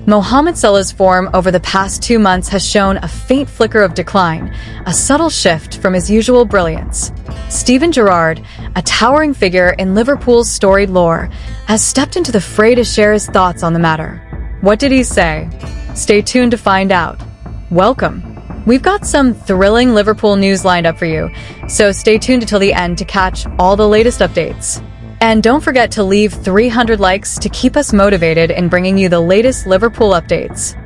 Mohamed Salah's form over the past 2 months has shown a faint flicker of decline, a subtle shift from his usual brilliance. Steven Gerrard, a towering figure in Liverpool's storied lore, has stepped into the fray to share his thoughts on the matter. What did he say? Stay tuned to find out. Welcome. We've got some thrilling Liverpool news lined up for you, so stay tuned until the end to catch all the latest updates. And don't forget to leave 300 likes to keep us motivated in bringing you the latest Liverpool updates.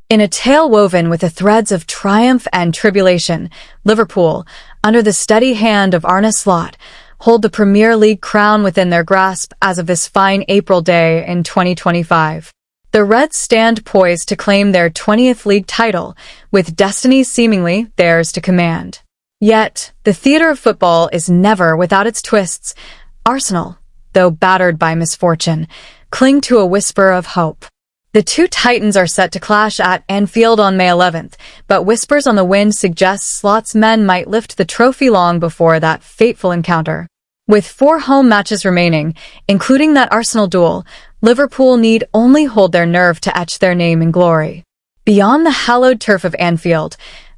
In a tale woven with the threads of triumph and tribulation, Liverpool, under the steady hand of Arne Slot, hold the Premier League crown within their grasp as of this fine April day in 2025. The Reds stand poised to claim their 20th league title, with destiny seemingly theirs to command. Yet, the theater of football is never without its twists. Arsenal, though battered by misfortune, cling to a whisper of hope. The two titans are set to clash at Anfield on May 11th, but whispers on the wind suggest Slot's men might lift the trophy long before that fateful encounter. With 4 home matches remaining, including that Arsenal duel, Liverpool need only hold their nerve to etch their name in glory. Beyond the hallowed turf of Anfield,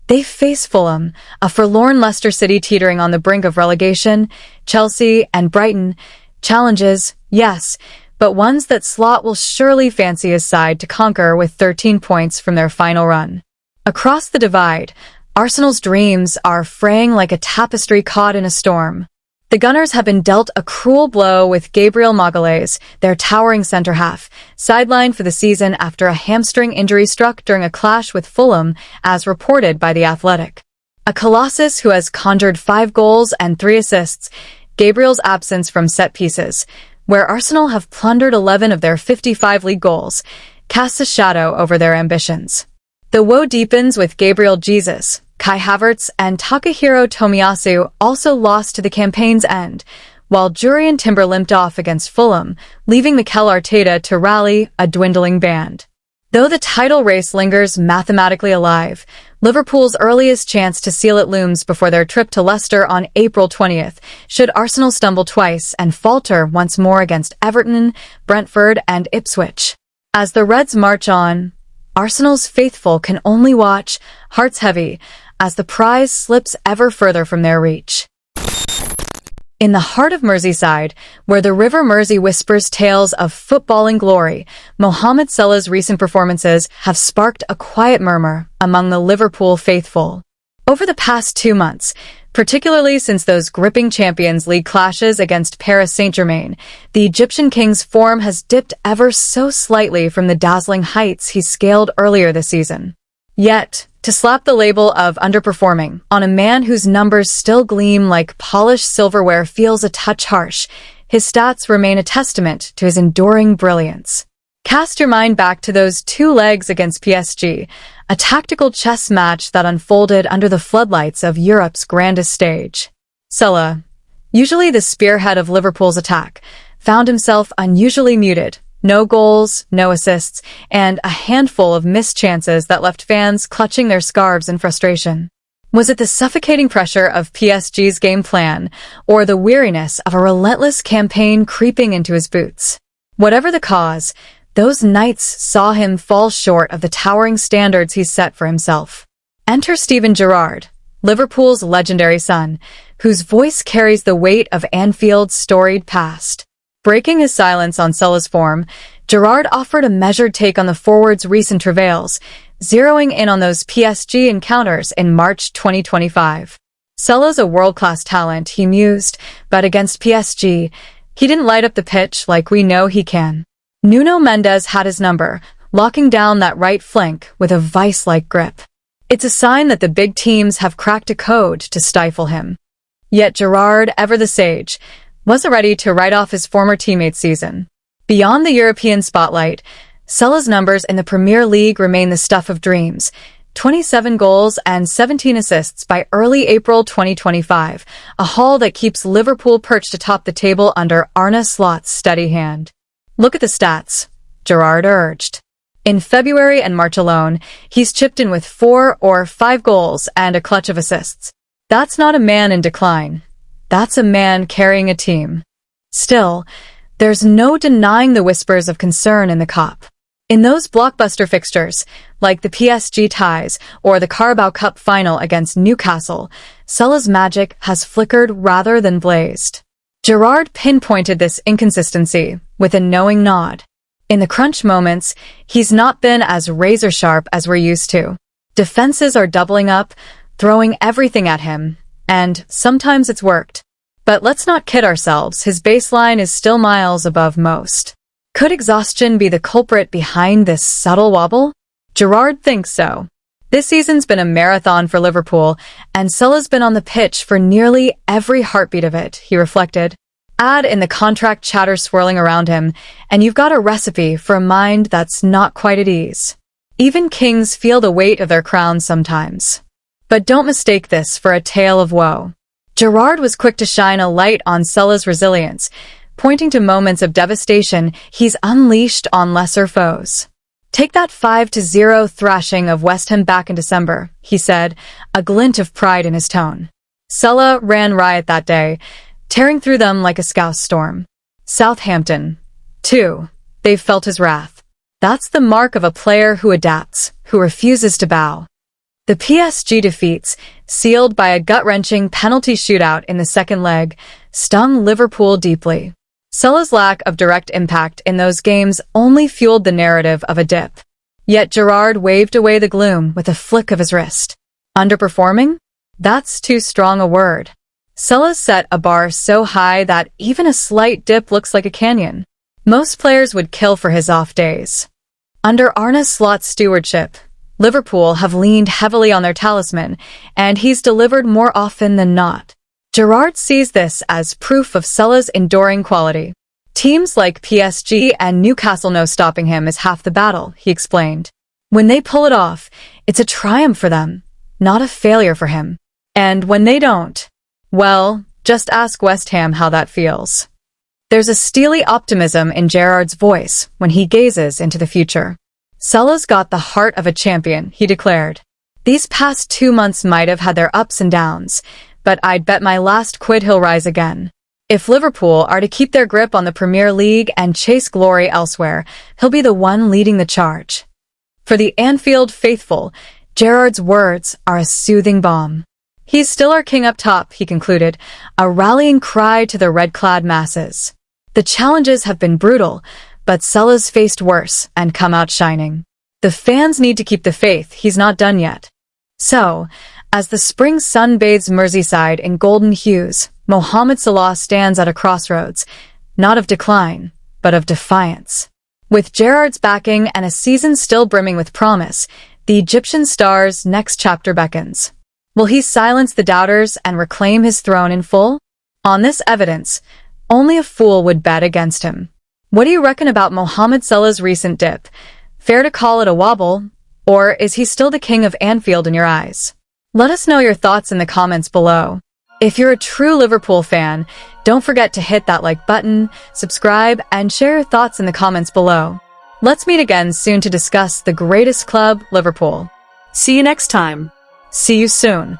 they face Fulham, a forlorn Leicester City teetering on the brink of relegation, Chelsea and Brighton. Challenges, yes, but ones that Slot will surely fancy his side to conquer with 13 points from their final run. Across the divide, Arsenal's dreams are fraying like a tapestry caught in a storm. The Gunners have been dealt a cruel blow with Gabriel Magalhaes, their towering centre-half, sidelined for the season after a hamstring injury struck during a clash with Fulham, as reported by The Athletic. A colossus who has conjured 5 goals and 3 assists, Gabriel's absence from set pieces, where Arsenal have plundered 11 of their 55 league goals, casts a shadow over their ambitions. The woe deepens with Gabriel Jesus, Kai Havertz and Takahiro Tomiyasu also lost to the campaign's end, while Jurrien Timber limped off against Fulham, leaving Mikel Arteta to rally a dwindling band. Though the title race lingers mathematically alive, Liverpool's earliest chance to seal it looms before their trip to Leicester on April 20th, should Arsenal stumble twice and falter once more against Everton, Brentford and Ipswich. As the Reds march on, Arsenal's faithful can only watch, hearts heavy, as the prize slips ever further from their reach. In the heart of Merseyside, where the River Mersey whispers tales of footballing glory, Mohamed Salah's recent performances have sparked a quiet murmur among the Liverpool faithful. Over the past 2 months, particularly since those gripping Champions League clashes against Paris Saint-Germain, the Egyptian king's form has dipped ever so slightly from the dazzling heights he scaled earlier this season. Yet, to slap the label of underperforming on a man whose numbers still gleam like polished silverware feels a touch harsh. His stats remain a testament to his enduring brilliance. Cast your mind back to those 2 legs against PSG, a tactical chess match that unfolded under the floodlights of Europe's grandest stage. Salah, usually the spearhead of Liverpool's attack, found himself unusually muted. No goals, no assists, and a handful of missed chances that left fans clutching their scarves in frustration. Was it the suffocating pressure of PSG's game plan, or the weariness of a relentless campaign creeping into his boots? Whatever the cause, those nights saw him fall short of the towering standards he set for himself. Enter Steven Gerrard, Liverpool's legendary son, whose voice carries the weight of Anfield's storied past. Breaking his silence on Salah's form, Gerrard offered a measured take on the forward's recent travails, zeroing in on those PSG encounters in March 2025. Salah's a world-class talent, he mused, but against PSG, he didn't light up the pitch like we know he can. Nuno Mendes had his number, locking down that right flank with a vice-like grip. It's a sign that the big teams have cracked a code to stifle him. Yet Gerrard, ever the sage, wasn't ready to write off his former teammate's season. Beyond the European spotlight, Salah's numbers in the Premier League remain the stuff of dreams. 27 goals and 17 assists by early April 2025, a haul that keeps Liverpool perched atop the table under Arne Slot's steady hand. Look at the stats, Gerrard urged. In February and March alone, he's chipped in with 4 or 5 goals and a clutch of assists. That's not a man in decline. That's a man carrying a team. Still, there's no denying the whispers of concern in the COP. In those blockbuster fixtures, like the PSG ties or the Carabao Cup final against Newcastle, Salah's magic has flickered rather than blazed. Gerrard pinpointed this inconsistency with a knowing nod. In the crunch moments, he's not been as razor-sharp as we're used to. Defenses are doubling up, throwing everything at him, and sometimes it's worked. But let's not kid ourselves, his baseline is still miles above most. Could exhaustion be the culprit behind this subtle wobble? Gerrard thinks so. This season's been a marathon for Liverpool, and Salah's been on the pitch for nearly every heartbeat of it, he reflected. Add in the contract chatter swirling around him, and you've got a recipe for a mind that's not quite at ease. Even kings feel the weight of their crowns sometimes. But don't mistake this for a tale of woe. Gerrard was quick to shine a light on Salah's resilience, pointing to moments of devastation he's unleashed on lesser foes. Take that 5-0 thrashing of West Ham back in December, he said, a glint of pride in his tone. Salah ran riot that day, tearing through them like a scouse storm. Southampton, too. They've felt his wrath. That's the mark of a player who adapts, who refuses to bow. The PSG defeats, sealed by a gut-wrenching penalty shootout in the second leg, stung Liverpool deeply. Salah's lack of direct impact in those games only fueled the narrative of a dip. Yet Gerrard waved away the gloom with a flick of his wrist. Underperforming? That's too strong a word. Salah set a bar so high that even a slight dip looks like a canyon. Most players would kill for his off days. Under Arne Slot's stewardship, Liverpool have leaned heavily on their talisman, and he's delivered more often than not. Gerrard sees this as proof of Salah's enduring quality. Teams like PSG and Newcastle know stopping him is half the battle, he explained. When they pull it off, it's a triumph for them, not a failure for him. And when they don't, well, just ask West Ham how that feels. There's a steely optimism in Gerrard's voice when he gazes into the future. Salah's got the heart of a champion, he declared. These past 2 months might have had their ups and downs, but I'd bet my last quid he'll rise again. If Liverpool are to keep their grip on the Premier League and chase glory elsewhere, he'll be the one leading the charge. For the Anfield faithful, Gerrard's words are a soothing balm. He's still our king up top, he concluded, a rallying cry to the red-clad masses. The challenges have been brutal, but Salah's faced worse and come out shining. The fans need to keep the faith, he's not done yet. So, as the spring sun bathes Merseyside in golden hues, Mohamed Salah stands at a crossroads, not of decline, but of defiance. With Gerrard's backing and a season still brimming with promise, the Egyptian star's next chapter beckons. Will he silence the doubters and reclaim his throne in full? On this evidence, only a fool would bet against him. What do you reckon about Mohamed Salah's recent dip? Fair to call it a wobble, or is he still the king of Anfield in your eyes? Let us know your thoughts in the comments below. If you're a true Liverpool fan, don't forget to hit that like button, subscribe, and share your thoughts in the comments below. Let's meet again soon to discuss the greatest club, Liverpool. See you next time. See you soon.